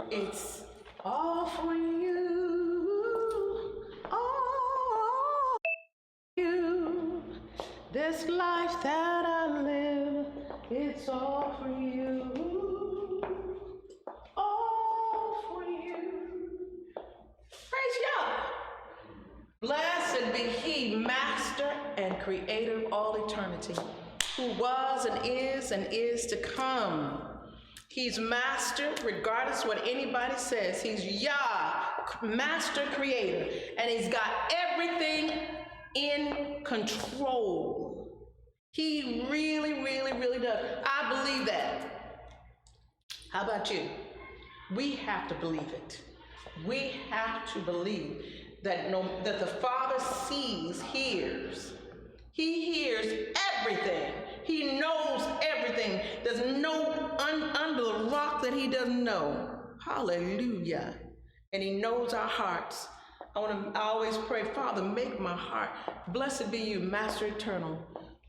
It's all for you, all for you. This life that I live, it's all for you, all for you. Praise God. Blessed be He, Master and Creator of all eternity, who was and is to come. He's Master, regardless what anybody says. He's Yah, Master Creator, and He's got everything in control. He really, really, really does. I believe that. How about you? We have to believe it. We have to believe that that the Father sees, hears. He hears everything. He knows everything. There's no under the rock that He doesn't know. Hallelujah. And He knows our hearts. I always pray, Father, make my heart. Blessed be you, Master Eternal,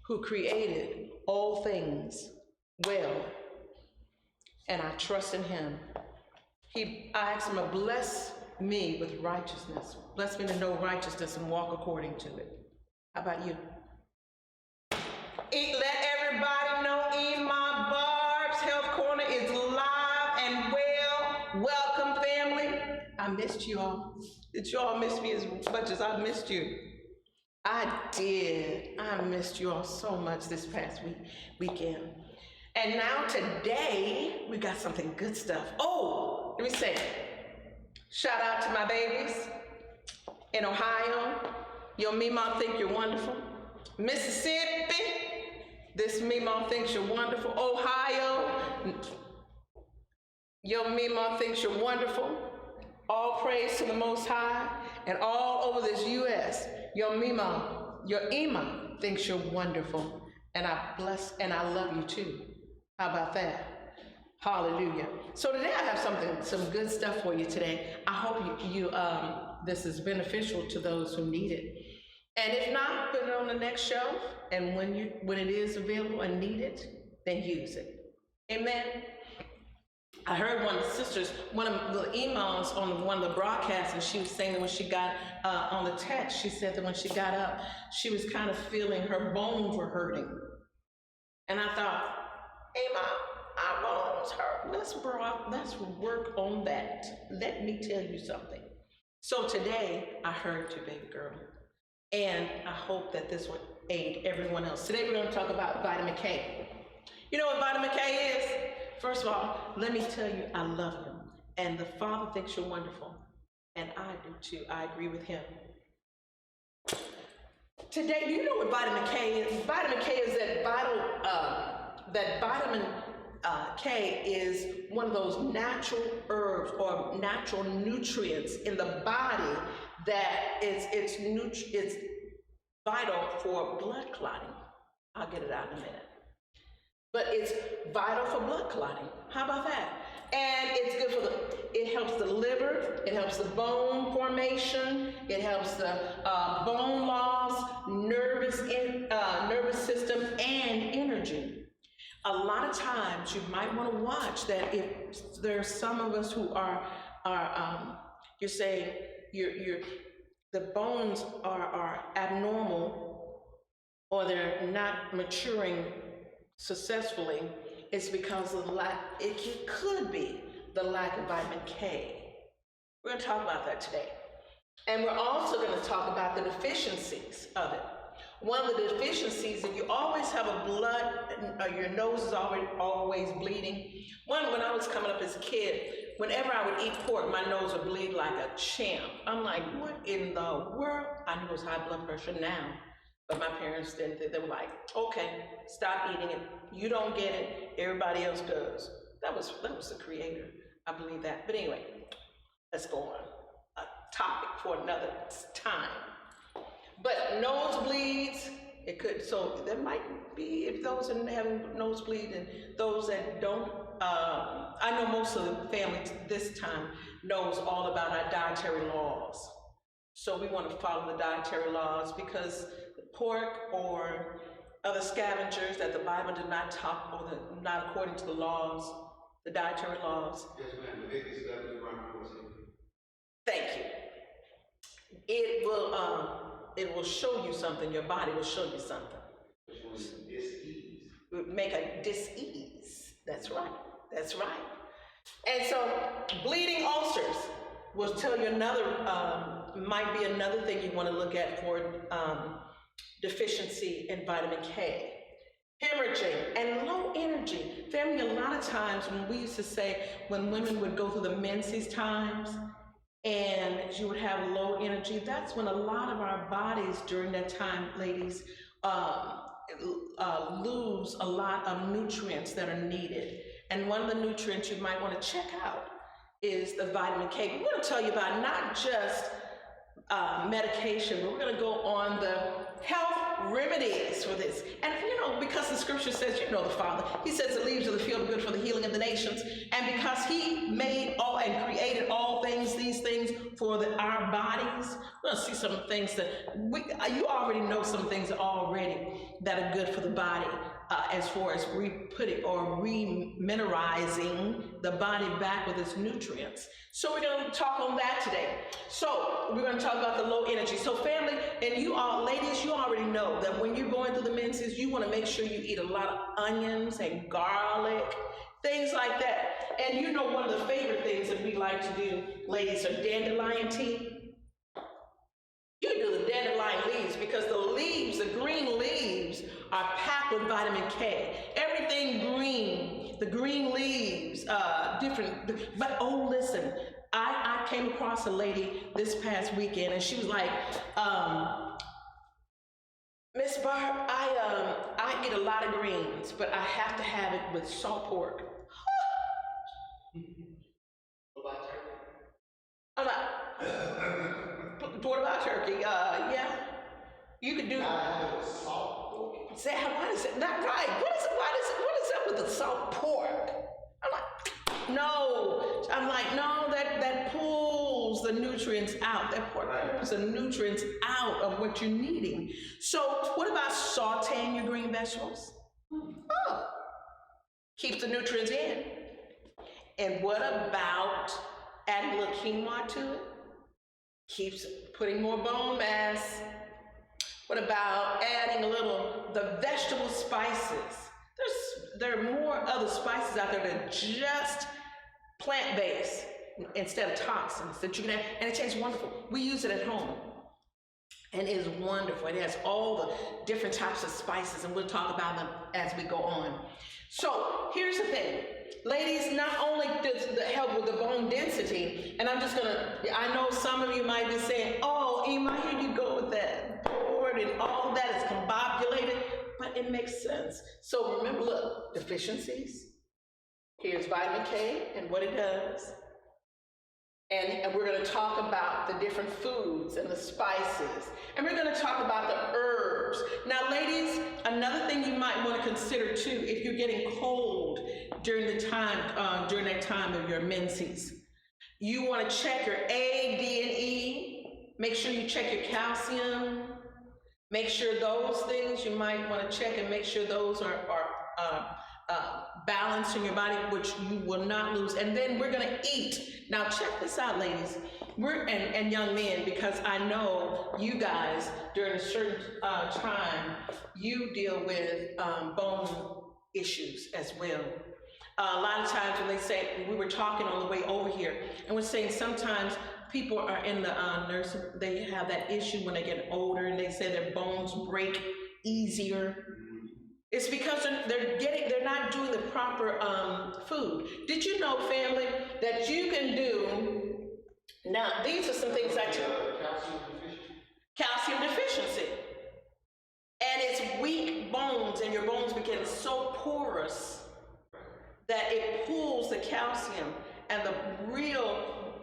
who created all things well. And I trust in Him. I asked Him to bless me with righteousness. Bless me to know righteousness and walk according to it. How about you? Let everybody know EMA Barbs Health Corner is live and well. Welcome, family. I missed you all. Did you all miss me as much as I missed you? I did. I missed you all so much this past weekend. And now today, we got something good stuff. Oh, let me say, shout out to my babies in Ohio. Your Mima think you're wonderful. Mississippi, this Mima thinks you're wonderful. Ohio, your Mima thinks you're wonderful. All praise to the Most High. And all over this U.S., your EMA thinks you're wonderful. And I bless and I love you too. How about that? Hallelujah. So today I have some good stuff for you today. I hope this is beneficial to those who need it. And if not, put it on the next shelf. And when it is available and needed, then use it. Amen. I heard one of the sisters, one of the imams on one of the broadcasts, and she was saying that when she got on the text, she said that when she got up, she was kind of feeling her bones were hurting. And I thought, our bones hurt. Let's work on that. Let me tell you something. So today, I heard you, baby girl. And I hope that this will aid everyone else. Today, we're going to talk about vitamin K. You know what vitamin K is? First of all, let me tell you, I love you. And the Father thinks you're wonderful. And I do too. I agree with Him. Today, do you know what vitamin K is? Vitamin K is that vitamin K is one of those natural herbs or natural nutrients in the body that it's vital for blood clotting. I'll get it out in a minute. But it's vital for blood clotting. How about that? And it's good it helps the liver, it helps the bone formation, it helps the bone loss, nervous system, and energy. A lot of times you might want to watch that if there's some of us who are you're saying the bones are abnormal or they're not maturing successfully, it's because of it could be the lack of vitamin K. We're going to talk about that today. And we're also going to talk about the deficiencies of it. One of the deficiencies, if you always have your nose is always bleeding. When I was coming up as a kid, whenever I would eat pork, my nose would bleed like a champ. I'm like, what in the world? I knew it was high blood pressure now. But my parents didn't. They were like, okay, stop eating it. You don't get it. Everybody else does. That was the Creator. I believe that. But anyway, let's go on. A topic for another time. But nosebleeds, it could. So there might be, if those that have nosebleed and those that don't. I know most of the family this time knows all about our dietary laws. So we want to follow the dietary laws because pork or other scavengers that the Bible did not talk, or not according to the laws, the dietary laws. Yes, ma'am. Leviticus 11, Deuteronomy 14. Thank you. It will show you something. Your body will show you something. Which one is dis-ease? Make a dis-ease. That's right. That's right. And so bleeding ulcers will tell you another, might be another thing you want to look at for deficiency in vitamin K. Hemorrhaging and low energy. Family, a lot of times when we used to say, when women would go through the menses times and you would have low energy, that's when a lot of our bodies during that time, ladies, lose a lot of nutrients that are needed. And one of the nutrients you might want to check out is the vitamin K. We're going to tell you about not just medication, but we're going to go on the health remedies for this. And because the scripture says, the Father, he says the leaves of the field are good for the healing of the nations. And because he made all and created all things, these things for our bodies, we're going to see some things that you already know, some things already that are good for the body. As far as re-putting or re-mineralizing the body back with its nutrients. So we're going to talk on that today. So we're going to talk about the low energy. So family, and you all, ladies, you already know that when you're going through the menses, you want to make sure you eat a lot of onions and garlic, things like that. And one of the favorite things that we like to do, ladies, are dandelion tea. You do the dandelion leaves because the leaves, the green leaves, are packed with vitamin K. Everything green, the green leaves, different. But listen, I came across a lady this past weekend, and she was like, Miss Barb, I eat a lot of greens, but I have to have it with salt pork. I'm like, what about turkey? Yeah, you could do. Say, why is it not right? What is up with the salt pork? I'm like, no. That pulls the nutrients out. That pork pulls the nutrients out of what you're needing. So what about sauteing your green vegetables? Oh, keeps the nutrients in. And what about adding a little quinoa to it? Keeps putting more bone mass. What about adding the vegetable spices? There are more other spices out there that are just plant-based instead of toxins that you can add, and it tastes wonderful. We use it at home, and it is wonderful. It has all the different types of spices, and we'll talk about them as we go on. So here's the thing. Ladies, not only does it help with the bone density, and I know some of you might be saying, oh, EMA, here you go with that board and all of that is combobulated, but it makes sense. So remember, look, deficiencies. Here's vitamin K and what it does. And we're going to talk about the different foods and the spices. And we're going to talk about the herbs. Now, ladies, another thing you might want to consider too, if you're getting cold during that time of your menses, you want to check your A, D, and E. Make sure you check your calcium. Make sure those things you might want to check and make sure those are balanced in your body, which you will not lose. And then we're going to eat. Now check this out, ladies. And young men, because I know you guys during a certain time you deal with bone issues as well. A lot of times when they say, we were talking on the way over here, and we're saying sometimes people are in the nursing, they have that issue when they get older, and they say their bones break easier. It's because they're not doing the proper food. Did you know, family, that you can do, now these are some things that calcium deficiency. And it's weak bones, and your bones become so porous that it pulls the calcium and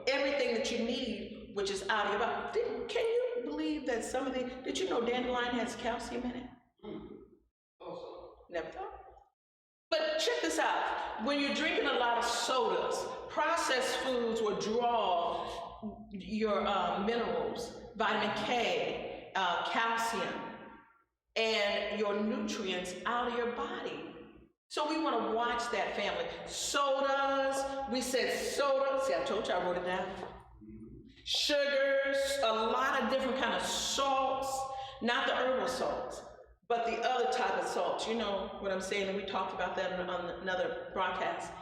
everything that you need, which is out of your body. Can you believe that did you know dandelion has calcium in it? Never thought. But check this out. When you're drinking a lot of sodas, processed foods will draw your minerals, vitamin K, calcium, and your nutrients out of your body. So we want to watch that, family. Sodas, we said soda. See, I told you I wrote it down. Sugars, a lot of different kind of salts, not the herbal salts, but the other type of salts. You know what I'm saying? And we talked about that on another broadcast.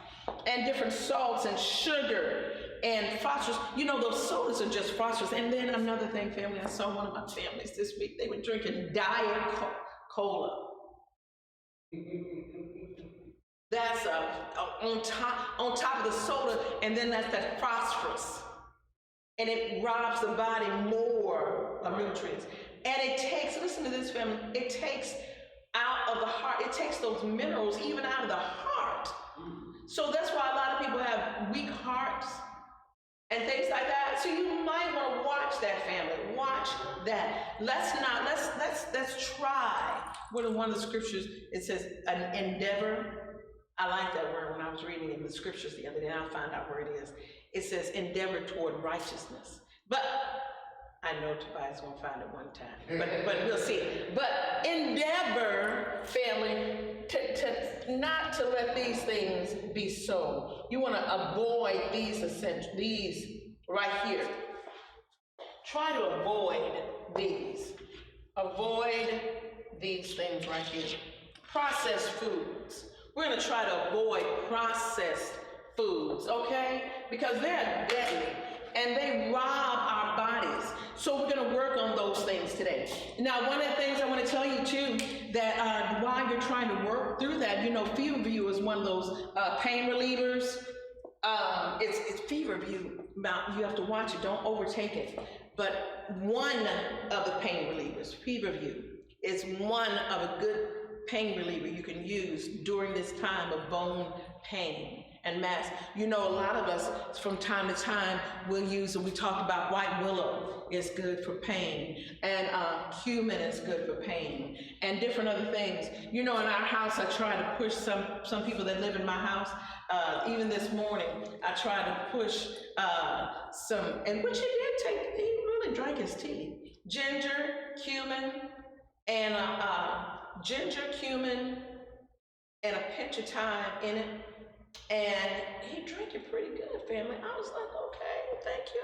And different salts and sugar and phosphorus. You know, those sodas are just phosphorus. And then another thing, family, I saw one of my families this week. They were drinking Diet Cola. That's on top of the soda, and then that's that phosphorus. And it robs the body more of nutrients. And it takes, listen to this, family, it takes out of the heart, it takes those minerals even out of the heart. So that's why a lot of people have weak hearts and things like that. So you might want to watch that, family. Watch that. Let's try. One of the scriptures, it says an endeavor. I like that word when I was reading in the scriptures the other day, and I'll find out where it is. It says endeavor toward righteousness. But I know Tobias won't find it one time, but we'll see. But endeavor, family, not to let these things be so. You want to avoid these right here. Try to avoid these. Avoid these things right here. Processed foods. We're going to try to avoid processed foods, okay? Because they're deadly and they rob our bodies. So we're going to work on those things today. Now, one of the things I want to tell you too, that while you're trying to work through that, you know, Feverview is one of those pain relievers. It's Feverview. You have to watch it. Don't overtake it. But one of the pain relievers, Feverview, is one of a good pain reliever you can use during this time of bone pain and mass. You know, a lot of us from time to time will use, and we talked about white willow is good for pain, and cumin is good for pain, and different other things. You know, in our house, I try to push some people that live in my house. Even this morning, I tried to push some, and which he did take, he really drank his tea. Ginger, cumin, and and a pinch of thyme in it, and he drank it pretty good, family. I was like, okay, thank you,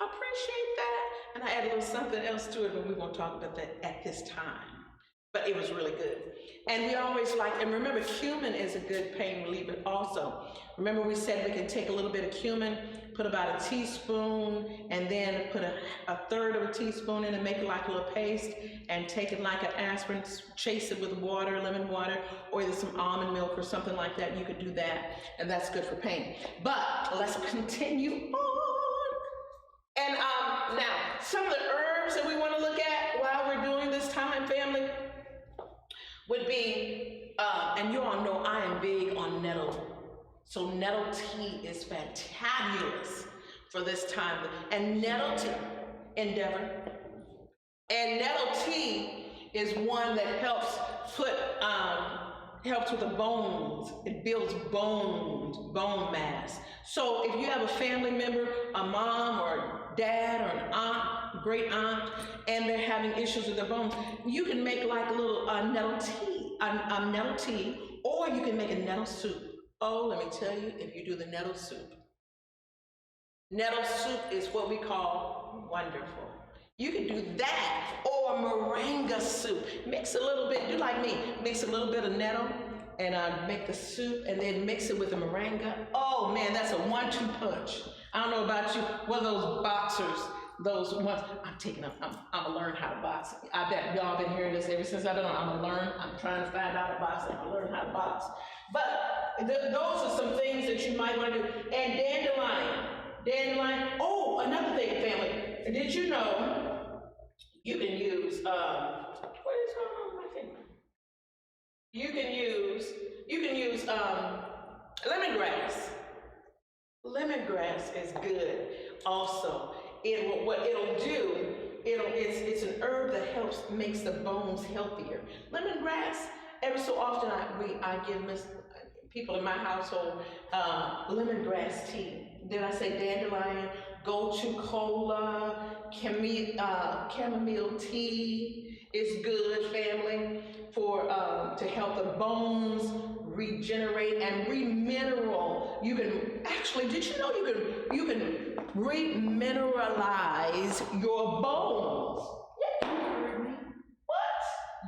I appreciate that. And I added a little something else to it, but we won't talk about that at this time. But it was really good. And we always like, and remember, cumin is a good pain reliever also. Remember we said we can take a little bit of cumin, put about a teaspoon, and then put a third of a teaspoon in and make it like a little paste, and take it like an aspirin, chase it with water, lemon water, or either some almond milk or something like that. You could do that, and that's good for pain. But let's continue on. And now, some of the herbs that we want to look at while we're doing this time, family, would be, and you all know I am big on nettle. So nettle tea is fantabulous for this time. And nettle tea, endeavor. And nettle tea is one that helps with the bones. It builds bone mass. So if you have a family member, a mom or dad or an aunt, great aunt, and they're having issues with their bones, you can make like a little nettle tea, or you can make a nettle soup. Oh, let me tell you, if you do the nettle soup is what we call wonderful. You can do that, or moringa soup. Mix a little bit, do like me, mix a little bit of nettle and make the soup, and then mix it with the moringa. Oh man, that's a 1-2 punch. I don't know about you, one of those boxers, those ones, I'm gonna learn how to box. I bet y'all been hearing this ever since I've been on. I'm trying to find out how to box, and I'm learn how to box. But those are some things that you might want to do. And dandelion. Oh, another thing, family. Did you know you can use what is going on with my finger? You can use lemongrass. Lemongrass is good also. It's an herb that makes the bones healthier. Lemongrass, every so often I give people in my household lemongrass tea. Did I say dandelion? Gotu kola, chamomile tea is good, family, for to help the bones regenerate and remineral. You can actually, did you know you can remineralize your bones? Yeah, you heard me. What?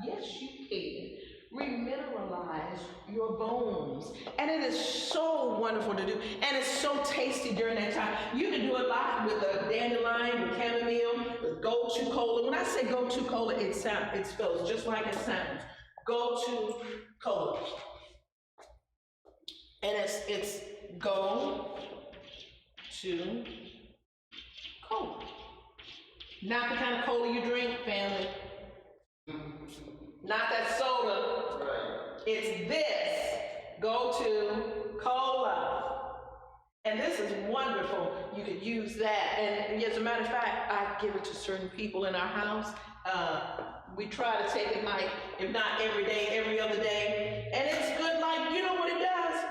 Yes, you can. Remineralize your bones. And it is so wonderful to do. And it's so tasty during that time. You can do a lot with the dandelion, with chamomile, with gotu kola. When I say gotu kola, it spells just like it sounds. Gotu kola. And it's go to cola. Not the kind of cola you drink, family. Not that soda. Right. It's this. Go to cola. And this is wonderful. You could use that. And as a matter of fact, I give it to certain people in our house. We try to take it like, if not every day, every other day. And it's good, like, you know what it does?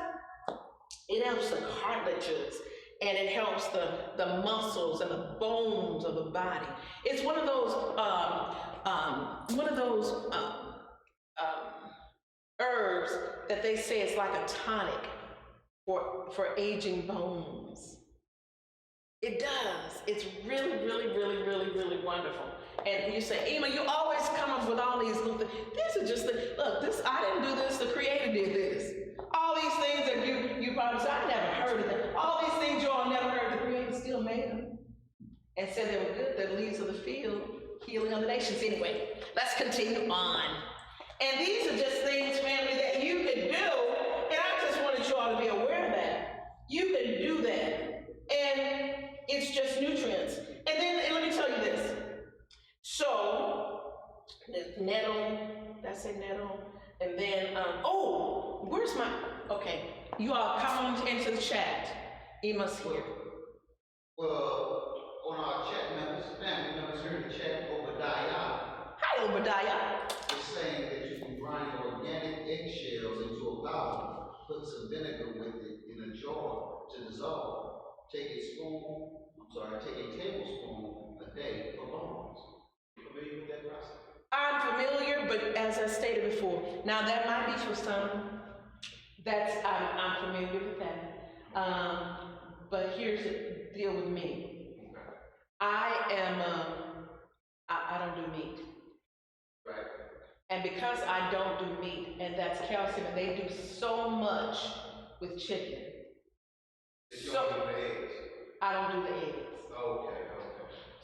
It helps the cartilages, and it helps the muscles and the bones of the body. It's one of those herbs that they say is like a tonic for aging bones. It does. It's really, really, really, really, really wonderful. And you say, Ema, you always come up with all these little things. These are just look, I didn't do this, the creator did this. All these things that you probably say, I never heard of them. All these things you all never heard, the creator still made them. And said they were good, the leaves of the field, healing of the nations. Anyway, let's continue on. And these are just things, family, that you can do. And I just wanted you all to be aware of that. You can do that. And it's just nutrients. And then, let me tell you this. So, nettle, that's a nettle. And then, where's my, okay. You all come on into the chat. Ema's here. Well, on our chat members, family members here in the chat, Obadiah. Hi, Obadiah. Is saying that you can grind organic eggshells into a bottle, put some vinegar with it in a jar to dissolve. Take a tablespoon a day for bones. You familiar with that process? I'm familiar, but as I stated before, now that might be for some. I'm familiar with that. But here's the deal with me. I don't do meat. Right. And because I don't do meat, and that's calcium, and they do so much with chicken. You don't do the eggs? I don't do the eggs. Okay.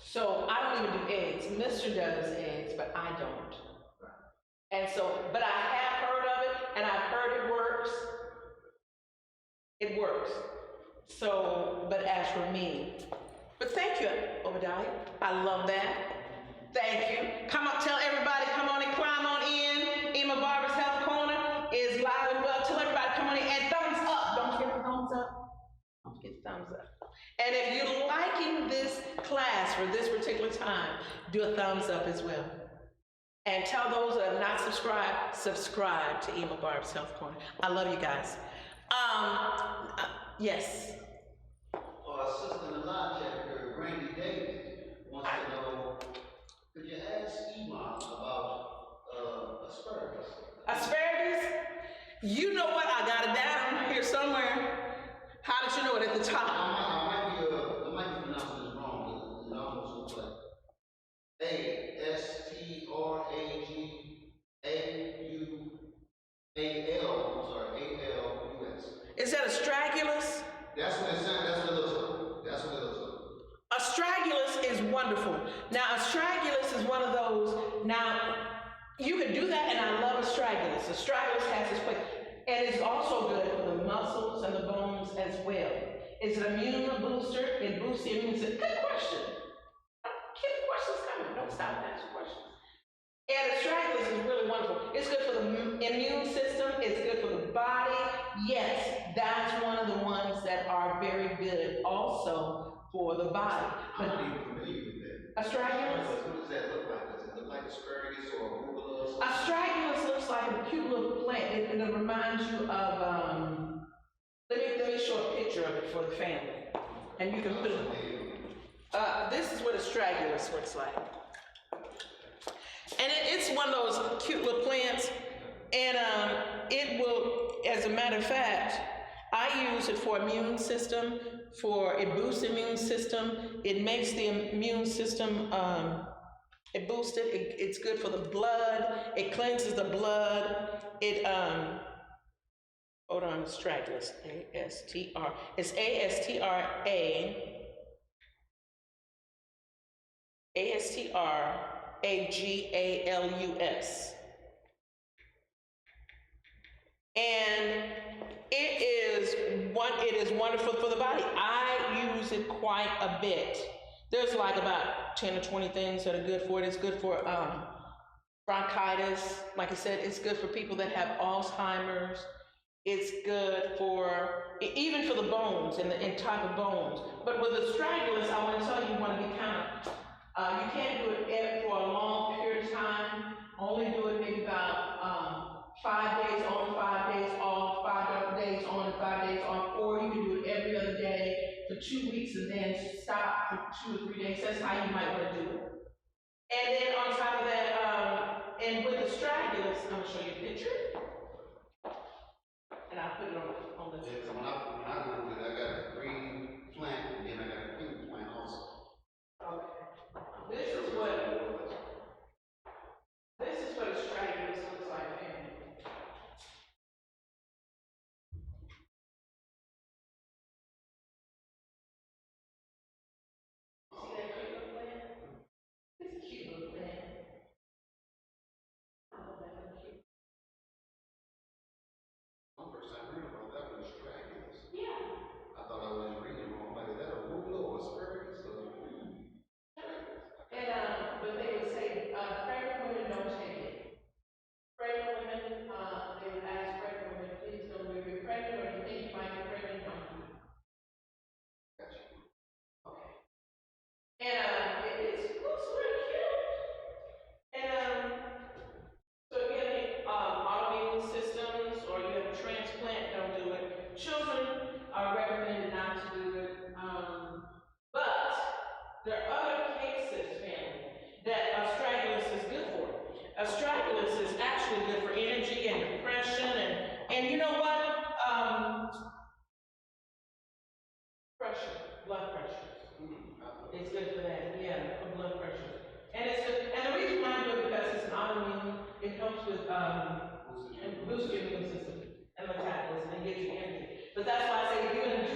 So I don't even do eggs. Mr. does eggs, but I don't. And so, but I have heard of it, and I've heard it works. It works. So, but as for me, but thank you, Obadiah. I love that. Thank you. Come up, tell everybody, come on and climb on in. Ema Barb's Health Corner is live and well. Tell everybody, come on in and thumbs up. Don't forget the thumbs up. Don't forget the thumbs up. And if you're liking this class for this particular time, do a thumbs up as well. And tell those that have not subscribed, subscribe to Ema Barb's Health Corner. I love you guys. Yes. Our sister in the live chat here, Randy Davis, wants to know, could you ask Ema about asparagus? Asparagus? You know what? I got it down here somewhere. How did you know it at the top? I might be pronouncing this wrong, but it almost looks like ASTRAGAUALUS. Is that astragalus? That's what it sounds. That's what it looks like. Astragalus is wonderful. Now, astragalus is one of those. Now, you can do that, and I love astragalus. Astragalus has its place, and it's also good for the muscles and the bones as well. Is it an immune booster? It boosts the immune system. Good question. Keep the questions coming. Don't stop and ask questions. And astragalus is really wonderful. It's good for the immune system. It's good for the body. Yes, that's one of the ones that are very good also for the body. I'm not even familiar with that. Astragalus? What does that look like? Does it look like asparagus or arugula? Astragalus looks like a cute little plant. It reminds you of, let me show a picture of it for the family. And you can put it, this is what astragalus looks like. And it's one of those cute little plants, and it will as a matter of fact, I use it for immune system, it boosts the immune system, it makes the immune system, it boosts it, it's good for the blood, it cleanses the blood, hold on, stragglers, A-S-T-R, it's ASTRAGALUS. And it is wonderful for the body. I use it quite a bit. There's like about 10 or 20 things that are good for it. It's good for bronchitis. Like I said, it's good for people that have Alzheimer's. It's good for, even for the bones and the type of bones. But with the stragglers, I want to tell you, you want to be kind of, you can't do it for a long period of time. Only do it maybe about 5 days on, 5 days off, 5 days on, and 5 days off, or you can do it every other day for 2 weeks and then stop for 2 or 3 days. That's how you might want to do it. And then on top of that, and with the stragglers, I'm going to show you a picture. And I'll put it on the. Yeah, when I Googled it, I got a green plant and then I got a pink plant also. Okay. This is what a stragglers looks like, family. See that cute little plant? It's a cute little plant. Oh, that's cute. One first time hearing about that was stragglers. Yeah. I thought I was reading wrong. Like, is that a ruler or asparagus? And but they would say, pregnant women don't take it. Pregnant women, they would ask pregnant women, please don't, if you're pregnant or you think you might be pregnant, don't do it. Gotcha. Okay. And it looks really cute. And so again, autoimmune systems or you have a transplant, don't do it. Children are recommended not to do it. But there are other cases, family, that astragalus is good for. Astragalus is actually good for energy and depression and you know what? Pressure, blood pressure. It's good for that, yeah, for blood pressure. And it's good, and the reason why I do it because it's an autoimmune, it helps with boost your immune system and metabolism and gives you energy. But that's why I say if you're gonna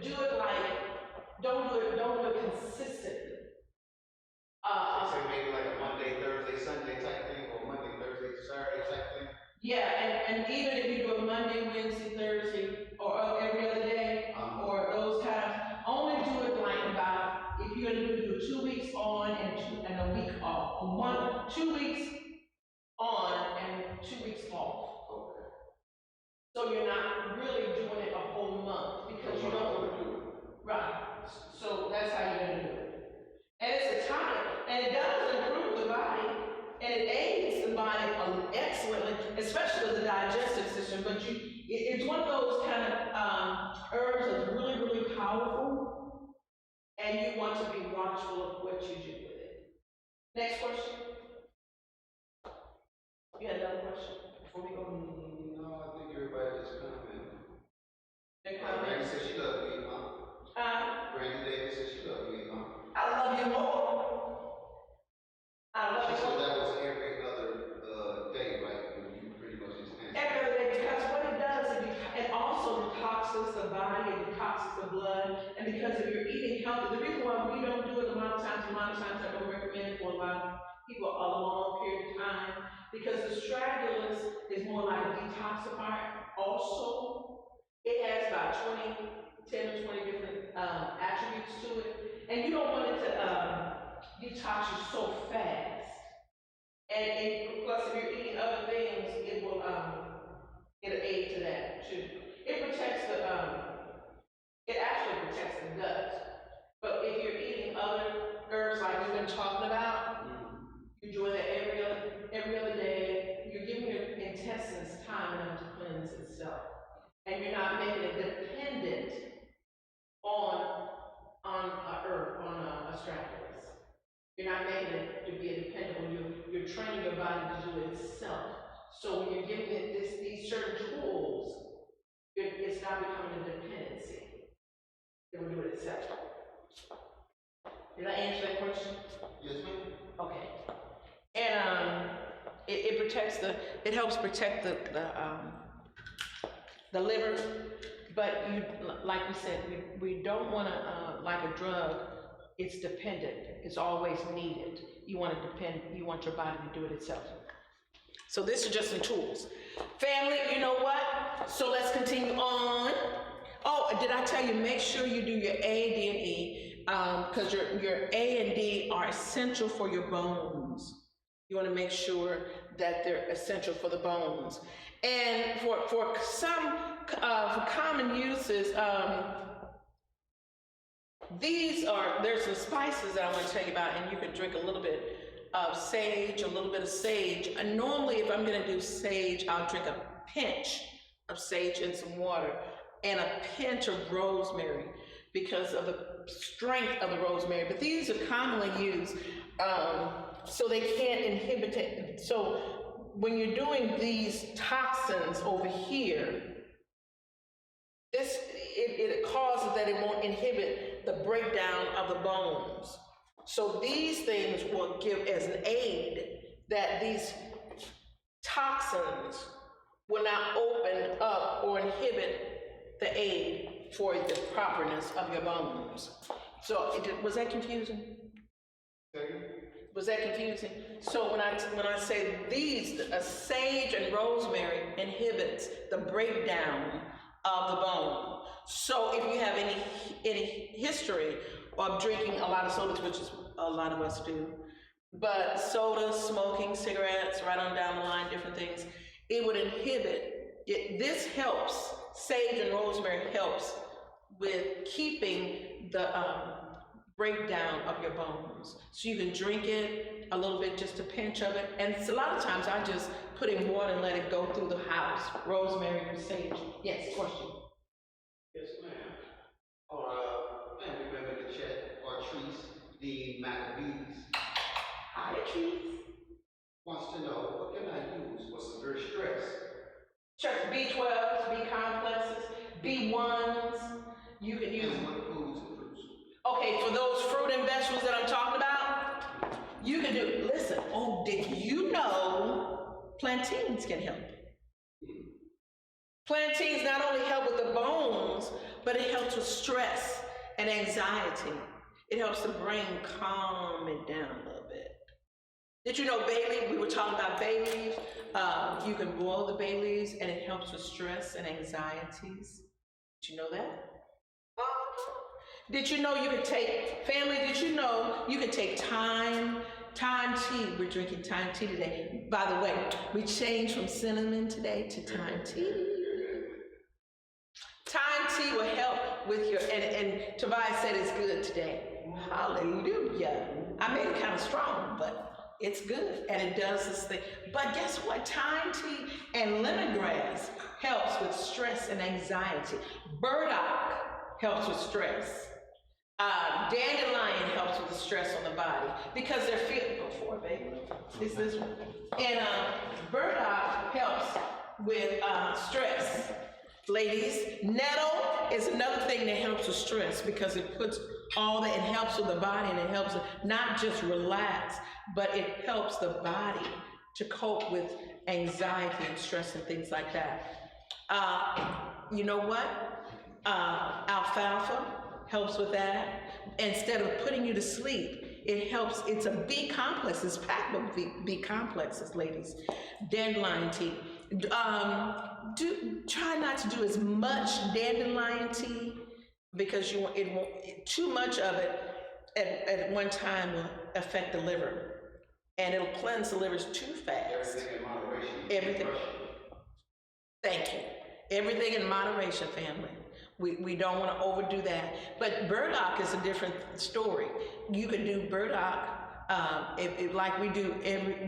do it like don't do it consistently. Say maybe like a Monday, Thursday, Sunday type thing, or Monday, Thursday, Saturday type thing. Yeah, and even if you do a Monday, Wednesday, Thursday, or every other day, or those times, only do it like about, if you're gonna do 2 weeks on and a week off. 2 weeks on and 2 weeks off. Okay. So you're not really doing it a whole month because you don't want to do it. Right. So that's how you're gonna do it. And it's a tonic, and it does improve the body, and it aids the body excellently, especially with the digestive system. But it's one of those kind of herbs that's really, really powerful, and you want to be watchful of what you do with it. Next question. You had another question before we go? No, I think everybody just commented. Granny said she loved you, Mom. Granny Davis said she loved you, Mom. I love you more. I love She you said more. that was every other day, right? When you pretty much just answered. Every other day, because what it does, it also detoxes the body, it detoxes the blood, and because if you're eating healthy, the reason why we don't do it a lot of times I don't recommend it for a lot of people a long period of time, because the stragulus is more like a detoxifier also. It has about 10 or 20 different attributes to it, and you don't want it to detox you so fast. And plus, if you're eating other things, it'll aid to that too. It protects it actually protects the gut. But if you're eating other herbs like we've been talking about, you're doing that every other day, you're giving your intestines time enough to cleanse itself. And you're not making it dependent on a herb, on a astragalus. You're not making it to be a dependable, you're training your body to do it itself. So when you're giving it these certain tools, now becoming a dependency. It will do it itself. Did I answer that question? Yes, ma'am. Okay. And it protects it helps protect the liver, but like we said, we don't want to, like a drug, it's dependent. It's always needed. You want your body to do it itself. So this is just some tools. Family, you know what? So let's continue on. Oh, did I tell you, make sure you do your A, D, and E, because your A and D are essential for your bones. You want to make sure that they're essential for the bones. And for some for common uses, there's some spices that I want to tell you about, and you can drink a little bit of sage, a little bit of sage. And normally, if I'm going to do sage, I'll drink a pinch of sage in some water and a pinch of rosemary because of the strength of the rosemary. But these are commonly used, so they can't inhibit it. So when you're doing these toxins over here, it causes that it won't inhibit the breakdown of the bones. So these things will give as an aid that these toxins will not open up or inhibit the aid for the properness of your bones. So was that confusing? Was that confusing? So when I say these, sage and rosemary inhibits the breakdown of the bone. So if you have any history of drinking a lot of sodas, which is a lot of us do, but soda, smoking, cigarettes, right on down the line, different things, it would inhibit it. This helps. Sage and rosemary helps with keeping the breakdown of your bones. So you can drink it a little bit, just a pinch of it, and a lot of times I just put it in water and let it go through the house. Rosemary or sage. Yes, question. Yes, ma'am. Family member in the chat, Artrice, the Maccabees, Hi, Keith. wants to know what can I use for severe stress? Check B12s, B complexes, B1s. You can use. And what foods and fruits? Okay, for those fruit and vegetables that I'm talking about, you can do. Listen. Oh, did you know plantains can help? Plantains not only help with the bones, but it helps with stress and anxiety. It helps the brain calm it down a little bit. Did you know bay leaf? We were talking about bay leaves. You can boil the bay leaves and it helps with stress and anxieties. Did you know that? Did you know you could take, family, did you know you could take thyme tea? We're drinking thyme tea today. By the way, we changed from cinnamon today to thyme tea. Thyme tea will help with your, and Tobias said it's good today. Hallelujah. I made it kind of strong, but it's good, and it does this thing. But guess what? Thyme tea and lemongrass helps with stress and anxiety. Burdock helps with stress. Dandelion helps with the stress on the body because they're feeling. Go for it, baby. It's this one. And burdock helps with stress. Ladies, nettle is another thing that helps with stress because it puts all that, it helps with the body, and it helps not just relax, but it helps the body to cope with anxiety and stress and things like that. You know what? Alfalfa helps with that. Instead of putting you to sleep, it helps. It's a B complex. It's packed with B complexes, ladies. Dandelion tea. Try not to do as much dandelion tea because too much of it at one time will affect the liver, and it'll cleanse the livers too fast. Everything in moderation. Everything. Thank you. Everything in moderation, family. We don't want to overdo that. But burdock is a different story. You can do burdock, like we do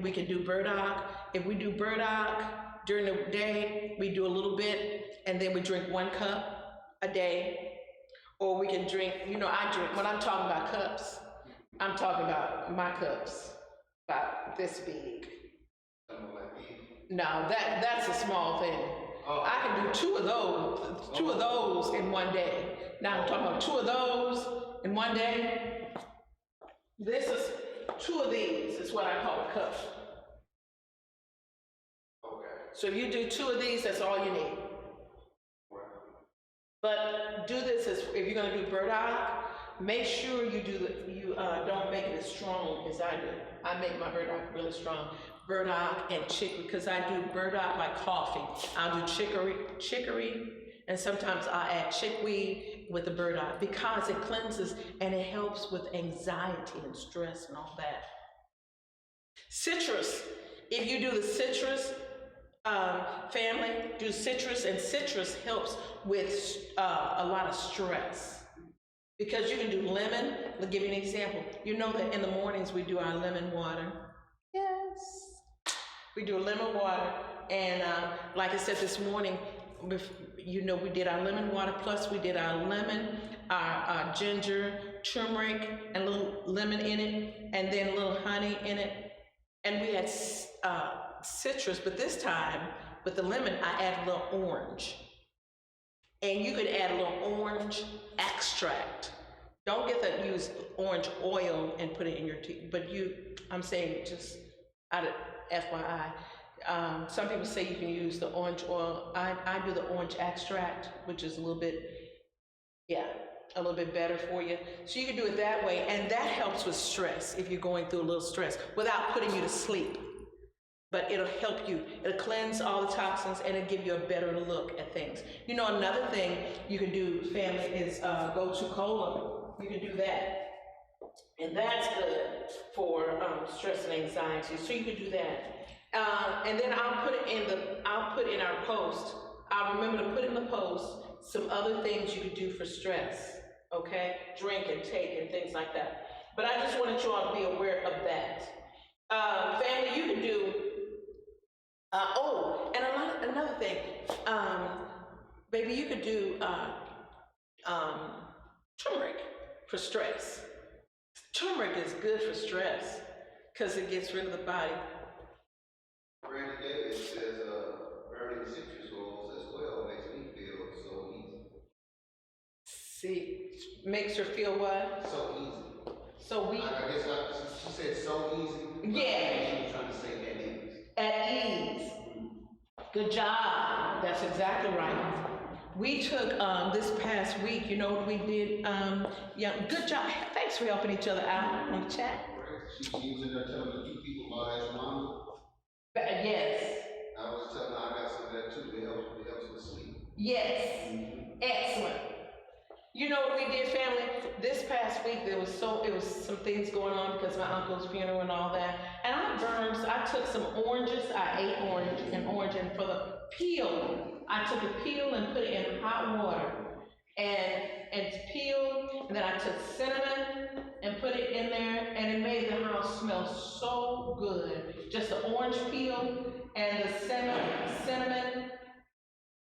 we can do burdock. If we do burdock during the day, we do a little bit, and then we drink 1 cup a day. Or we can drink, I drink, when I'm talking about cups, I'm talking about my cups, about this big. No, that's a small thing. I can do two of those in one day. Now I'm talking about two of those in one day. This is two of these, is what I call a cup. Okay. So if you do two of these, that's all you need. But do this as if you're going to do burdock. Make sure you don't make it as strong as I do. I make my burdock really strong. Burdock and chicory, because I do burdock like coffee. I'll do chicory, and sometimes I add chickweed with the burdock because it cleanses and it helps with anxiety and stress and all that. Citrus, if you do the citrus, family, do citrus, and citrus helps with a lot of stress. Because you can do lemon. I'll give you an example. You know that in the mornings we do our lemon water. Yes. We do lemon water, and like I said this morning, you know, we did our lemon water, plus we did our lemon, our ginger, turmeric, and a little lemon in it, and then a little honey in it. And we had citrus, but this time with the lemon, I added a little orange. And you could add a little orange extract. Don't use orange oil and put it in your tea, but I'm saying just out of FYI. Some people say you can use the orange oil. I do the orange extract, which is a little bit better for you. So you can do it that way, and that helps with stress if you're going through a little stress without putting you to sleep. But it'll help you. It'll cleanse all the toxins, and it'll give you a better look at things. You know, another thing you can do, family, is go to cola. You can do that. And that's good for stress and anxiety. So you can do that. And then I'll put in our post, I'll remember to put in the post some other things you could do for stress, okay? Drink and take and things like that. But I just wanted you all to be aware of that. Family, you can do, and another thing, baby, you could do turmeric for stress. Turmeric is good for stress because it gets rid of the body. Randy David says burning citrus oils as well makes me feel so easy. See, makes her feel what? So easy. So weak. I guess she said so easy. Yeah. She was trying to say at ease. At ease. Good job. That's exactly right. We took this past week, you know what we did? Good job. Thanks for helping each other out on the chat. She's using her telling the two people about as mama. Yes. I was telling her I got some of that too. It helps with sleep. Yes. Excellent. You know what we did, family? This past week it was some things going on because of my uncle's funeral and all that. And I took some oranges. I ate orange, and for the peel, I took a peel and put it in hot water and peeled, and then I took cinnamon and put it in there, and it made the house smell so good. Just the orange peel and the cinnamon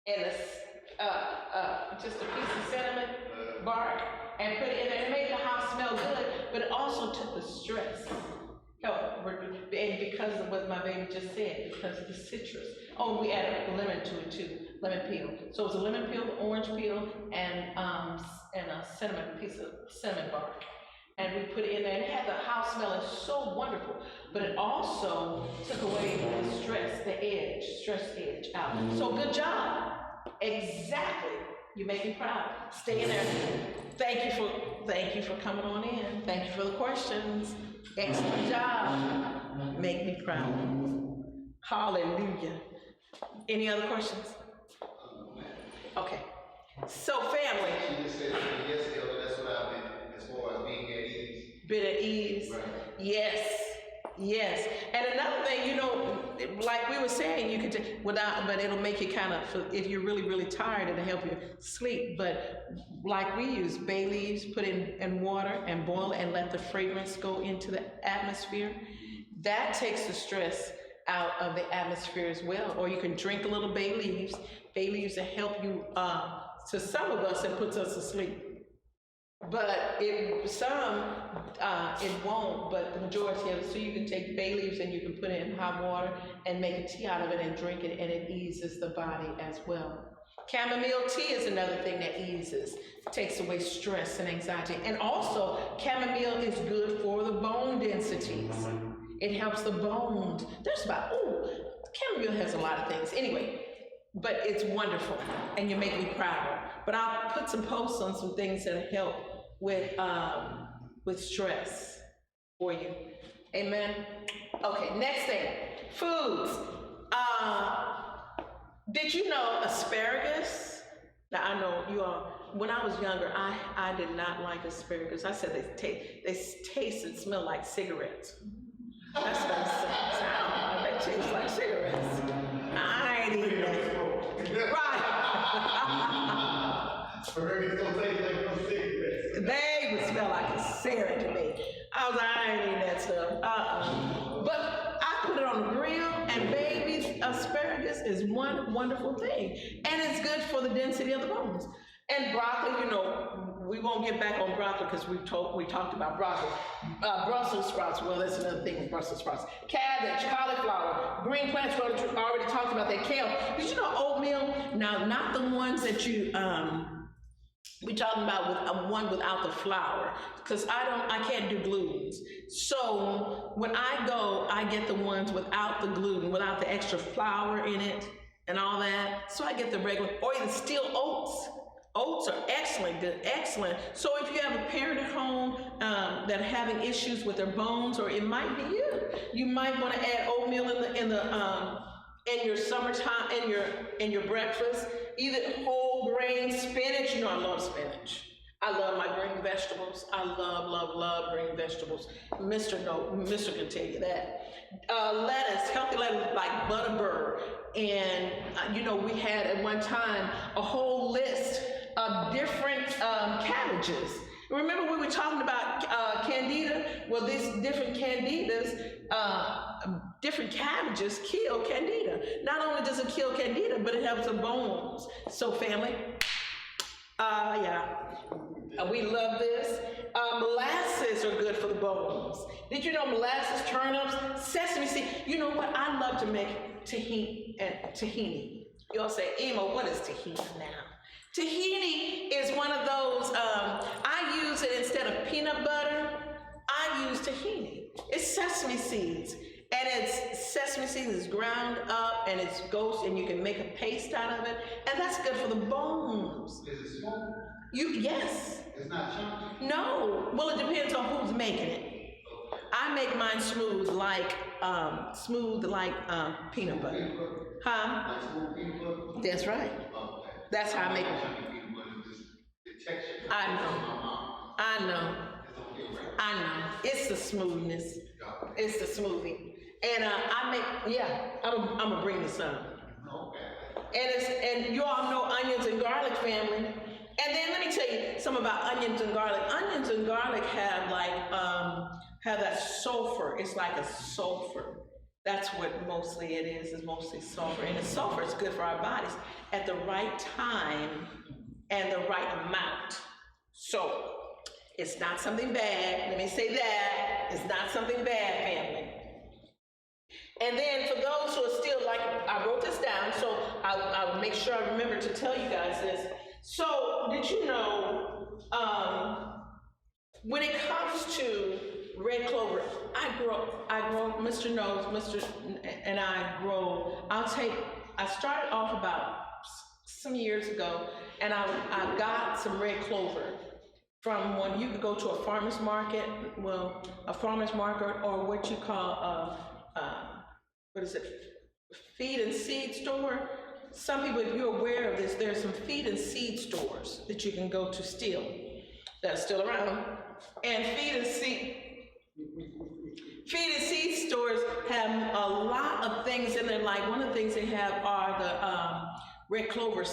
and just a piece of cinnamon bark, and put it in there. It made the house smell good, but it also took the stress. And because of what my baby just said, because of the citrus. Oh, we added lemon to it too, lemon peel. So it was a lemon peel, orange peel, and a piece of cinnamon bark. And we put it in there, and it had the house smelling so wonderful. But it also took away the stress edge out. So good job. Exactly. You make me proud. Stay in there. Thank you for coming on in. Thank you for the questions. Excellent job. Make me proud. Hallelujah. Any other questions? Okay. So family. She just said yes, Elder, that's what I meant as far as being at ease. Bit at ease. Right. Yes. And another thing, you know, like we were saying, you could but it'll make you kind of, if you're really, really tired, it'll help you sleep. But like we use bay leaves, put in water and boil it and let the fragrance go into the atmosphere. That takes the stress out of the atmosphere as well. Or you can drink a little bay leaves. Bay leaves will help you, to some of us, it puts us to sleep. But it won't, but the majority of it. So you can take bay leaves and you can put it in hot water and make a tea out of it and drink it, and it eases the body as well. Chamomile tea is another thing that eases, takes away stress and anxiety. And also, chamomile is good for the bone densities. It helps the bones. Chamomile has a lot of things. Anyway, but it's wonderful, and you make me proud. But I'll put some posts on some things that help with stress for you. Amen. Okay, next thing, foods. Did you know asparagus? Now I know you all. When I was younger, I did not like asparagus. I said they taste and smell like cigarettes. That's what I sound. They taste like cigarettes. I ain't eating that. Right. Asparagus don't taste like no cigarettes. They would smell like a cigarette to me. I was like, I ain't eating that stuff. But I put it on the grill, and baby, asparagus is one wonderful thing. And it's good for the density of the bones. And broccoli, we won't get back on broccoli because we talked about broccoli. Brussels sprouts, well, that's another thing with Brussels sprouts. Cabbage, cauliflower, green plants, we already talked about that. Kale. Did you know oatmeal? Now, not the ones that we're talking about with one without the flour, because I can't do glutens. So when I go, I get the ones without the gluten, without the extra flour in it and all that. So I get the regular, or even steel oats. Oats are excellent, good, excellent. So if you have a parent at home that are having issues with their bones, or it might be you might want to add oatmeal in your summertime, in your breakfast. Either whole grain spinach. I love spinach. I love my green vegetables. I love green vegetables. Mr. can tell you that. Lettuce, healthy lettuce like Butterbur. And we had at one time a whole list of different cabbages. Remember we were talking about candida? Well, these different candidas, different cabbages kill candida. Not only does it kill candida, but it helps the bones. So family, we love this. Molasses are good for the bones. Did you know molasses, turnips, sesame seed? You know what? I love to make tahini. You all say, EMA, what is tahini now? Tahini is one of those, I use it instead of peanut butter. I use tahini. It's sesame seeds. And sesame seeds is ground up, and it goes, and you can make a paste out of it, and that's good for the bones. Is it smooth? Yes. It's not chunky? No. Well, it depends on who's making it. I make mine smooth like peanut butter. Huh? Like smooth peanut butter? That's right. Okay. That's how I make it. The texture. I know. It's the smoothness. It's the smoothie. And I'm gonna bring you some. Okay. And you all know onions and garlic, family. And then let me tell you something about onions and garlic. Onions and garlic have that sulfur. It's like a sulfur. That's what mostly it is mostly sulfur. And the sulfur is good for our bodies at the right time and the right amount. So it's not something bad. Let me say that. It's not something bad, family. And then for those who are still I wrote this down, so I'll make sure I remember to tell you guys this. So did you know, when it comes to red clover, I grow, Mr. knows, and I grow, I started off about some years ago, and I got some red clover from when you could go to a farmer's market, or what you call, feed and seed store. Some people, if you're aware of this, there's some feed and seed stores that you can go to still, that are still around. And feed and seed stores have a lot of things in there. Like one of the things they have are the red clover.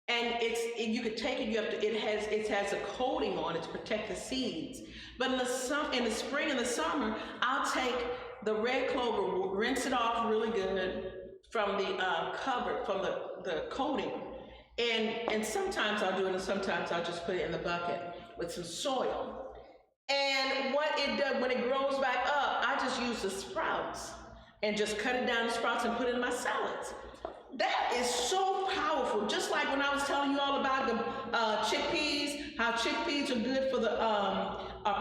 And you could take it. It has a coating on it to protect the seeds. But in the spring and the summer, I'll take the red clover, rinse it off really good from the cover, from the coating, And sometimes I'll do it, and sometimes I'll just put it in the bucket with some soil. And what it does, when it grows back up, I just use the sprouts and just cut it down the sprouts and put it in my salads. That is so powerful. Just like when I was telling you all about the chickpeas, how chickpeas are good for the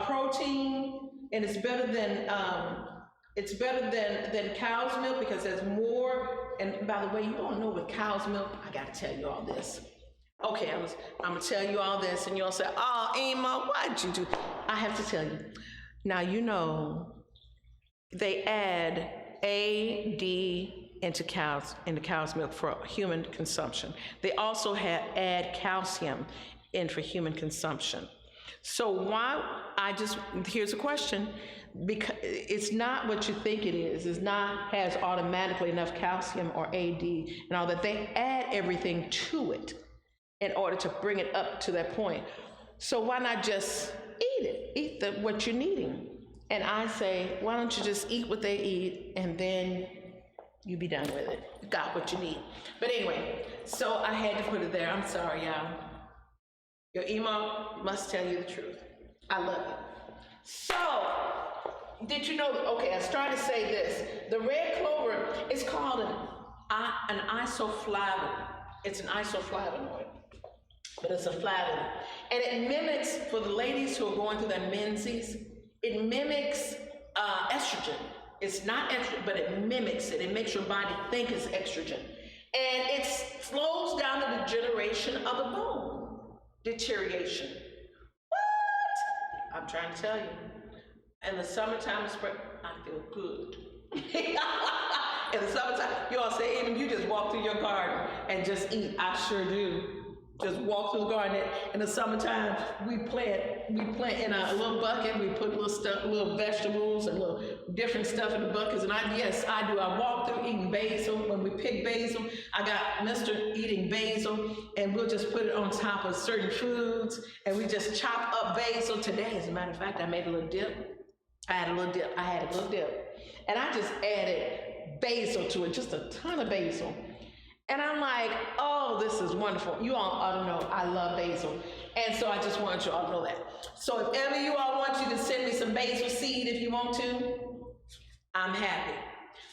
protein, and it's better than cow's milk because there's more. And by the way, you don't know with cow's milk. I gotta tell you all this. Okay, I'm gonna tell you all this, and you'll say, "Oh, EMA, why'd you do?" I have to tell you. Now you know they add AD into cow's milk for human consumption. They also add calcium in for human consumption. So here's a question, because it's not what you think it is. It's not has automatically enough calcium or AD and all that. They add everything to it in order to bring it up to that point. So why not just eat it? Eat what you're needing. And I say, why don't you just eat what they eat, and then you be done with it. You got what you need. But anyway, so I had to put it there. I'm sorry, y'all. Your EMA must tell you the truth. I love it. So, did you know, okay, I was trying to say this. The red clover is called an isoflavone. It's an isoflavonoid, but it's a flavonoid. And it mimics, for the ladies who are going through their menses, it mimics estrogen. It's not estrogen, but it mimics it. It makes your body think it's estrogen. And it slows down the degeneration of the bone. Deterioration. What? I'm trying to tell you. In the summertime, I feel good. In the summertime, you all say, even you just walk through your garden and just eat. I sure do. Just walk through the garden. In the summertime, we plant in a little bucket. We put little vegetables and little different stuff in the buckets. And yes, I do. I walk through eating basil. When we pick basil, I got Mr. eating basil, and we'll just put it on top of certain foods, and we just chop up basil. Today, as a matter of fact, I made a little dip. I had a little dip, and I just added basil to it, just a ton of basil. And I'm like, oh, this is wonderful. You all ought to know I love basil. And so I just want you all to know that. So if ever you all want you to send me some basil seed if you want to, I'm happy.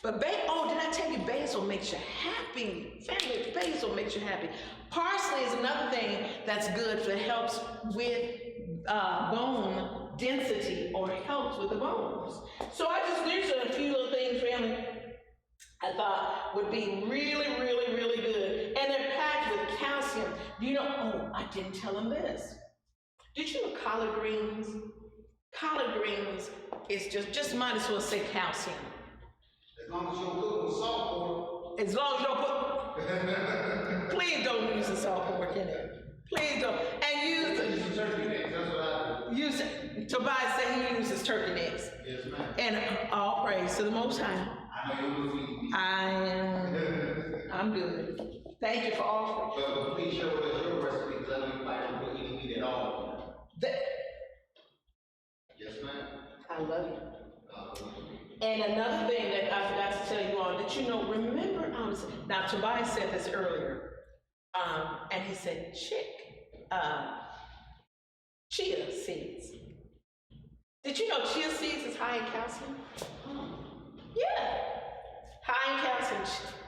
But did I tell you basil makes you happy? Family, basil makes you happy. Parsley is another thing that's good that helps with bone density, or helps with the bones. So these are a few little things, family, I thought would be really, really, really good. And they're packed with calcium. Do you know, I didn't tell them this. Did you know collard greens? Collard greens is just might as well say calcium. As long as you don't cook with salt pork. As long as you don't put, please don't use the salt pork in it. Please don't. And use turkey necks, that's what I do. Tobias said he uses turkey necks. Yes, ma'am. And all praise to the Most High. I know you're feed me. I'm good. Thank you for offering. But please share with us your recipe, because I know you might not put any meat at all. Yes, ma'am. I love you. And another thing that I forgot to tell you all, did you know, remember now Tobias said this earlier, and he said chia seeds. Did you know chia seeds is high in calcium? Yeah, high in calcium.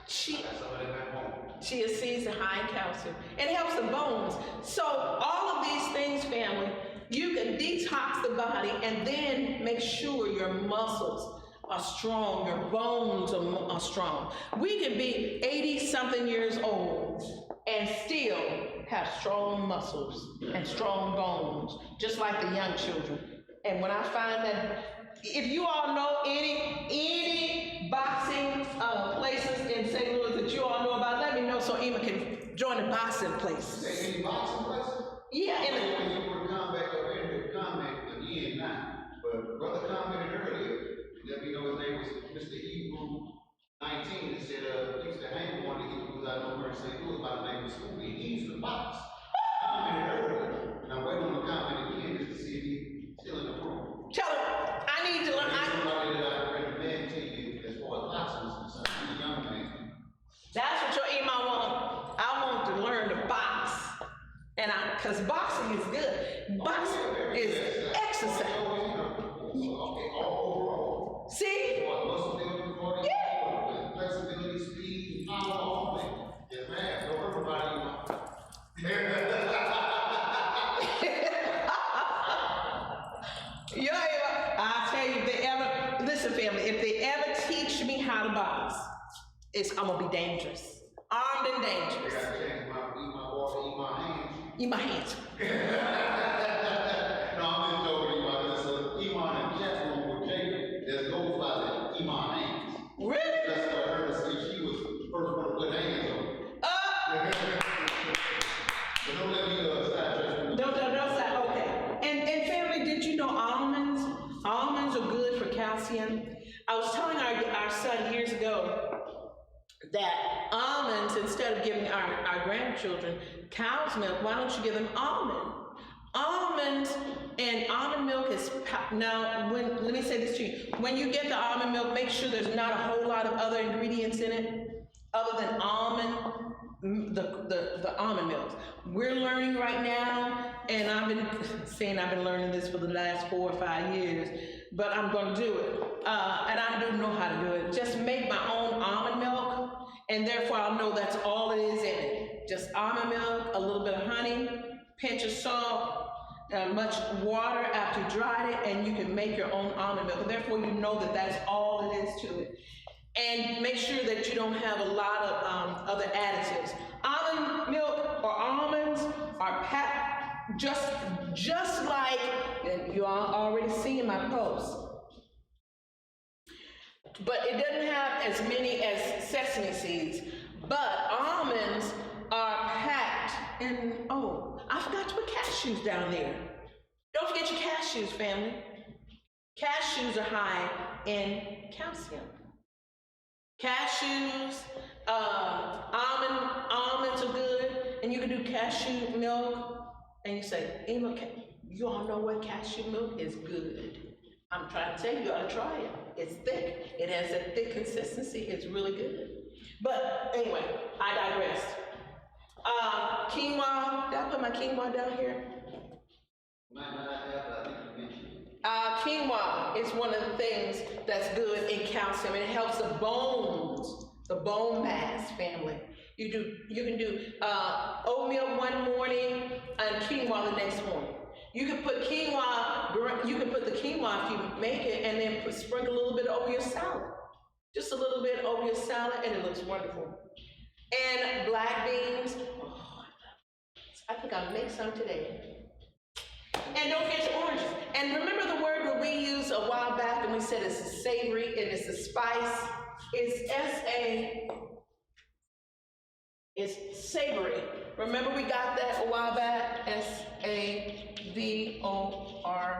Chia seeds are high in calcium. It helps the bones. So all of these things, family, you can detox the body and then make sure your muscles are strong, your bones are strong. We can be 80-something years old and still have strong muscles and strong bones, just like the young children. And when I find that, if you all know any boxing places in St. Louis that you all know about, let me know so Emma can join the boxing place. Any boxing places? Yeah. When you put a comment up in the comment again now, but brother commented earlier, let me know his name was Mr. Hebrew 19, that said he used to hang one of the Hebrews I know where in St. Louis by the name of Scooby. He used to box. Commented earlier, and I'm waiting on the comment again just to see if he's still in the room. Tell him, I need to learn. Somebody that I recommend to you as far as boxing is concerned, he's a young man. That's what your email want. I want to learn to box. And because boxing is good. Boxing is exercise. Okay, all overall. See? Muscle building, Yeah. flexibility, speed, power, all things. Yes, ma'am. Don't hurt nobody. Yo, I tell you, if they ever, listen family, if they ever teach me how to box, I'm gonna be dangerous. Armed and dangerous. I gotta change eat my water, eat my hands. Eat my hands. No, I'm just joking about this. Iman in the chat room with Jacob, there's no fly that Iman hands. Really? That's what I heard her say. She was the first one to put hands on. But don't let me sidetrack. No, okay. And family, did you know almonds? Almonds are good for calcium. I was telling our son years ago that almonds, instead of giving our grandchildren cow's milk, why don't you give them almond? Almonds and almond milk is, now, let me say this to you. When you get the almond milk, make sure there's not a whole lot of other ingredients in it other than the almond milk. We're learning right now, and I've been learning this for the last 4 or 5 years, but I'm gonna do it. And I do know how to do it. Just make my own almond milk, and therefore I'll know that's all it is in it. Just almond milk, a little bit of honey, pinch of salt, much water after you dried it, and you can make your own almond milk. And therefore you know that that's all it is to it. And make sure that you don't have a lot of other additives. Almond milk or almonds are packed just like, and you all already see in my post. But it doesn't have as many as sesame seeds. But almonds are packed in, oh, I forgot to put cashews down there. Don't forget your cashews, family. Cashews are high in calcium. Cashews, almonds are good, and you can do cashew milk, and you say, EMA, you all know what cashew milk is good. I'm trying to tell you, you ought to try it. It's thick. It has a thick consistency. It's really good. But anyway, I digress. Quinoa, did I put my quinoa down here? Might not have, but I think you mentioned it. Quinoa is one of the things that's good in calcium. It helps the bones, the bone mass, family. You can do oatmeal one morning and quinoa the next morning. You can put quinoa, you can put the quinoa if you make it, and then sprinkle a little bit over your salad. Just a little bit over your salad, and it looks wonderful. And black beans. Oh, I think I'll make some today. And don't forget your oranges. And remember the word that we used a while back, and we said it's a savory and it's a spice. It's savory. Remember we got that a while back? SAVOR.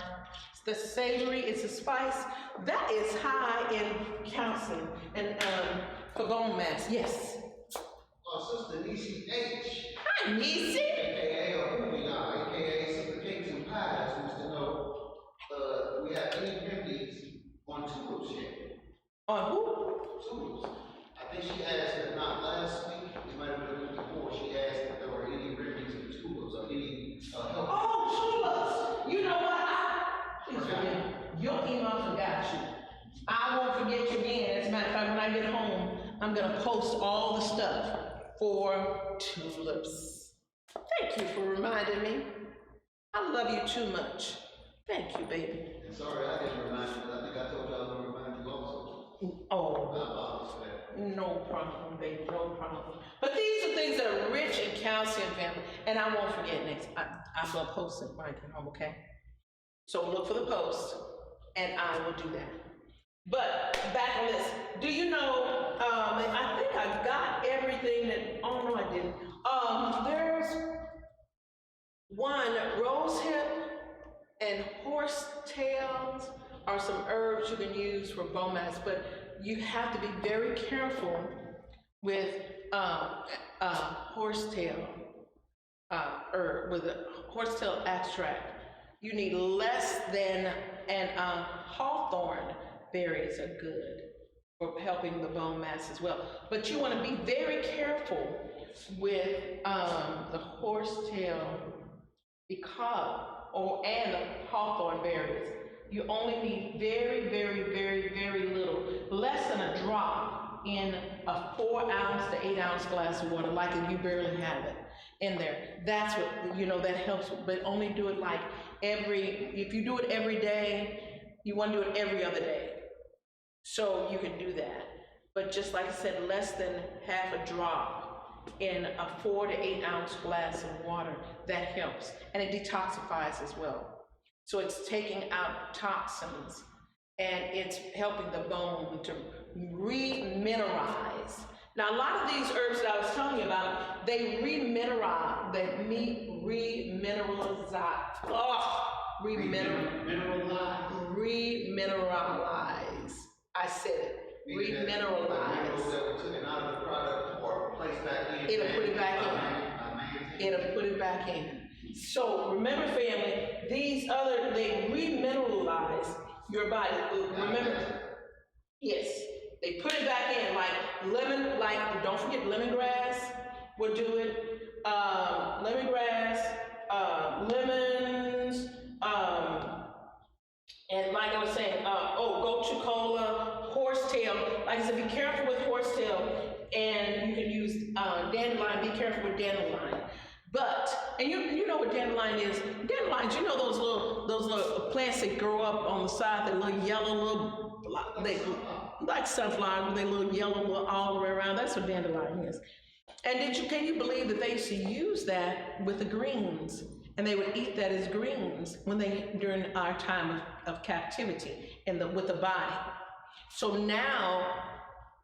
The savory is a spice. That is high in calcium and for bone mass. Yes. Sister Niecy H. Hi, Niecy. AKA AKA Sister Cakes and Pies wants to know, we have any remedies on tulips yet? On who? Tulips. I think she asked, if not last week, it might have been the week before, she asked if there were any remedies for tulips or any health. Oh, tulips. You know what? Please forgive me. Your email forgot you. I won't forget you again. As a matter of fact, when I get home, I'm gonna post all the stuff for tulips. Thank you for reminding me. I love you too much. Thank you, baby. And sorry, I didn't remind you, but I think I told you I was going to remind you also. Oh, I apologize for that. no problem, baby, no problem. But these are things that are rich in calcium, family, and I won't forget next. I'm gonna post it when I get home, okay? So look for the post, and I will do that. But back on this, do you know, I think I got everything that, oh no I didn't. There's one, rosehip and horsetails are some herbs you can use for bone mass, but you have to be very careful with horsetail herb, with a horsetail extract. You need less than, and hawthorn berries are good for helping the bone mass as well. But you want to be very careful with the horsetail horsetail, and the hawthorn berries, you only need very, very, very, very little, less than a drop in a 4 ounce to 8 ounce glass of water, like if you barely have it in there. That's what, that helps, but only do it like if you do it every day, you want to do it every other day. So you can do that. But just like I said, less than half a drop in a 4 to 8 ounce glass of water, that helps. And it detoxifies as well. So it's taking out toxins and it's helping the bone to remineralize. Now, a lot of these herbs that I was telling you about, they remineralize. Remineralize. I said it. Remineralize. It'll put it back in. It'll put it back in. So remember, family, they remineralize your body. Remember, yes, they put it back in, like don't forget lemongrass will do it. Lemongrass, lemons, and like I was saying, gochu kola, horsetail. Like I said, be careful with horsetail, and you can use dandelion. Be careful with dandelion. And you know what dandelion is? Dandelions, those little plants that grow up on the side, that little yellow, they like sunflowers, they little yellow all the way around. That's what dandelion is. And can you believe that they used to use that with the greens? And they would eat that as greens during our time of captivity with the body. So now,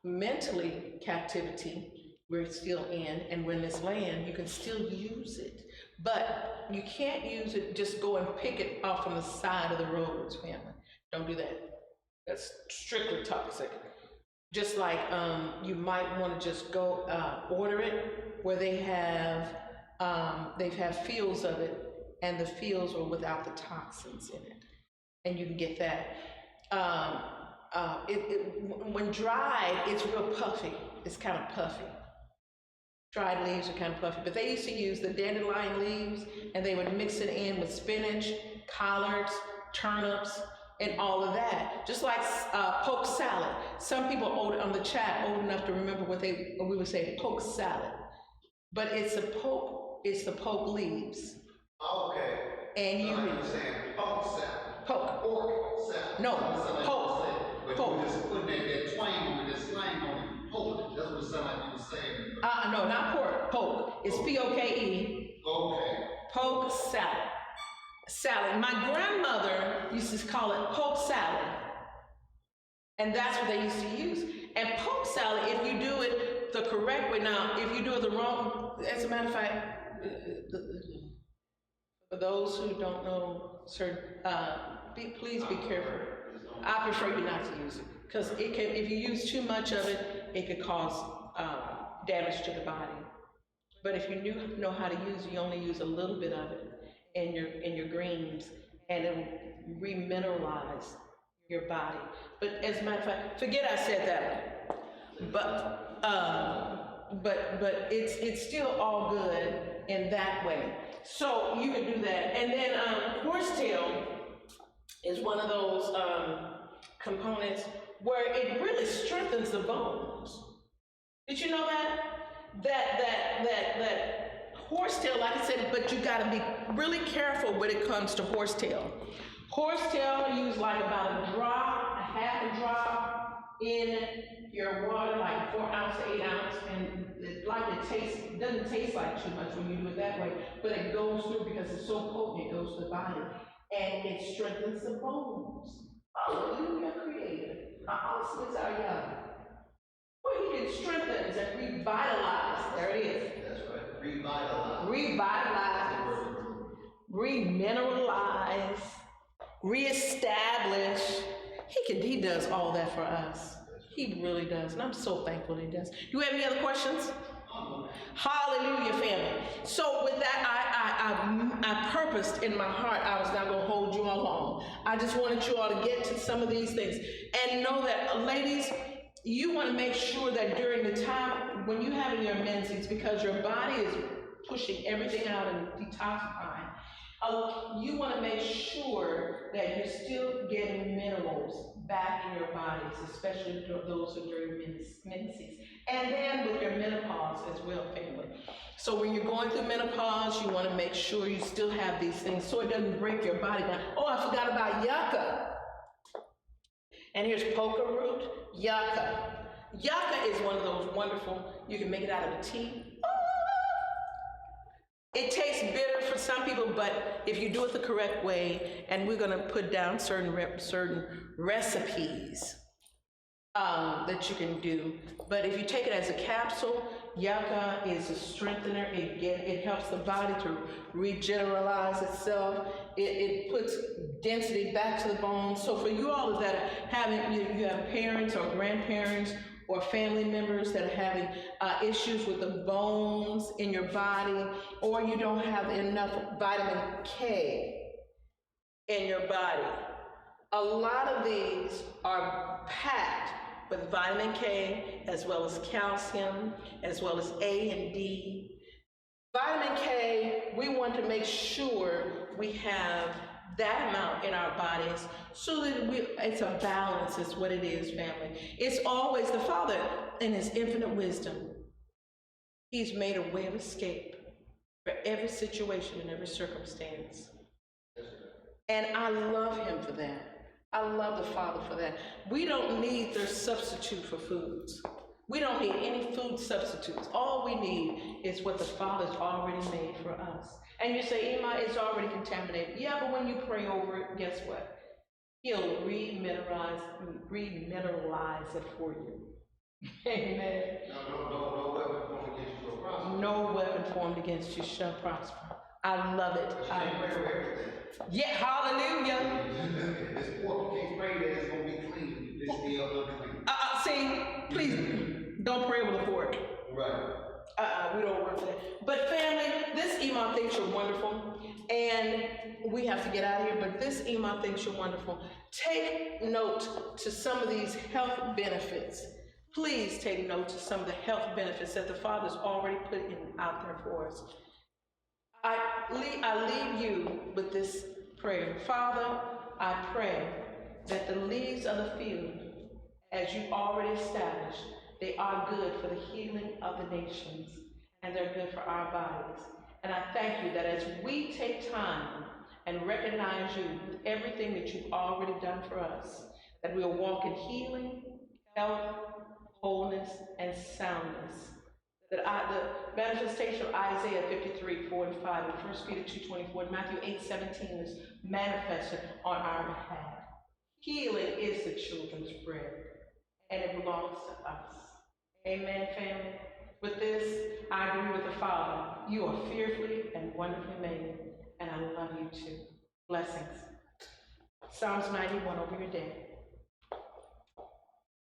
mentally, captivity, we're still in, and when this land, you can still use it. But you can't use it, just go and pick it off from the side of the roads, family. Don't do that. That's strictly toxic. Just like you might want to just go order it where they have fields of it, and the fields are without the toxins in it, and you can get that. When dried, it's real puffy. It's kind of puffy. Dried leaves are kind of puffy, but they used to use the dandelion leaves, and they would mix it in with spinach, collards, turnips, and all of that. Just like poke salad. Some people on the chat old enough to remember what we would say poke salad, but it's the poke leaves. Okay. And you were saying poke salad. Pork salad. No, poke. But you were just putting that twang on it, that slang on it. Poke. That's what it sounded like you were saying. No, not pork. Poke. It's P-O-K-E. Okay. Poke salad. Salad. My grandmother used to call it poke salad, and that's what they used to use. And poke salad, if you do it the correct way, now if you do it the wrong, as a matter of fact, for those who don't know, sir, please be careful. I prefer you not to use it, because if you use too much of it, it could cause damage to the body. But if you know how to use it, you only use a little bit of it in your greens, and it will remineralize your body. But as a matter of fact, forget I said that. But it's still all good in that way. So you can do that. And then horsetail is one of those components where it really strengthens the bones. Did you know that? That horsetail, like I said, but you gotta be really careful when it comes to horsetail. Horsetail, use like about a half a drop in your water, like 4 ounce to 8 ounce, and it doesn't taste like too much when you do it that way, but it goes through because it's so potent, it goes to the body, and it strengthens the bones. Hallelujah, Creator. Awesome is our young. Well, he can strengthen and revitalize. There it is. That's right. Revitalize. Remineralize. Reestablish. He does all that for us. He really does, and I'm so thankful he does. Do you have any other questions? Hallelujah, family. So with that, I purposed in my heart I was not going to hold you all long. I just wanted you all to get to some of these things and know that, ladies, you want to make sure that during the time when you have your menses, because your body is pushing everything out and detoxifying. You want to make sure that you're still getting minerals back in your bodies, especially those who are during menses. And then with your menopause as well, family. So when you're going through menopause, you want to make sure you still have these things so it doesn't break your body down. Oh, I forgot about yucca. And here's poker root, yucca. Yucca is one of those wonderful, you can make it out of a tea. It tastes bitter for some people, but if you do it the correct way, and we're gonna put down certain recipes that you can do. But if you take it as a capsule, yucca is a strengthener. It helps the body to regeneralize itself. It puts density back to the bones. So for you all that are having, you have parents or grandparents or family members that are having issues with the bones in your body, or you don't have enough vitamin K in your body. A lot of these are packed with vitamin K, as well as calcium, as well as A and D. Vitamin K, we want to make sure we have that amount in our bodies so that it's a balance is what it is, family. It's always the Father in his infinite wisdom. He's made a way of escape for every situation and every circumstance. And I love him for that. I love the Father for that. We don't need their substitute for foods. We don't need any food substitutes. All we need is what the Father's already made for us. And you say, EMA, it's already contaminated. Yeah, but when you pray over it, guess what? He'll remineralize it for you. Amen. No weapon formed against you shall prosper. No weapon formed against you shall prosper. I love it. But you can't pray for everything. Yeah, hallelujah. This pork, you can't pray that it's going to be clean. It's still unclean. See, please don't pray with a fork. Right. We don't work for that. But family, this EMA thinks you're wonderful, and we have to get out of here, but this EMA thinks you're wonderful. Take note to some of these health benefits. Please take note to some of the health benefits that the Father's already put out there for us. I leave you with this prayer. Father, I pray that the leaves of the field, as you already established, they are good for the healing of the nations, and they're good for our bodies. And I thank you that as we take time and recognize you with everything that you've already done for us, that we'll walk in healing, health, wholeness, and soundness. That the manifestation of Isaiah 53, 4 and 5, and 1 Peter 2:24, and Matthew 8:17 is manifested on our behalf. Healing is the children's bread, and it belongs to us. Amen, family. With this, I agree with the Father. You are fearfully and wonderfully made, and I love you too. Blessings. Psalms 91 over your day.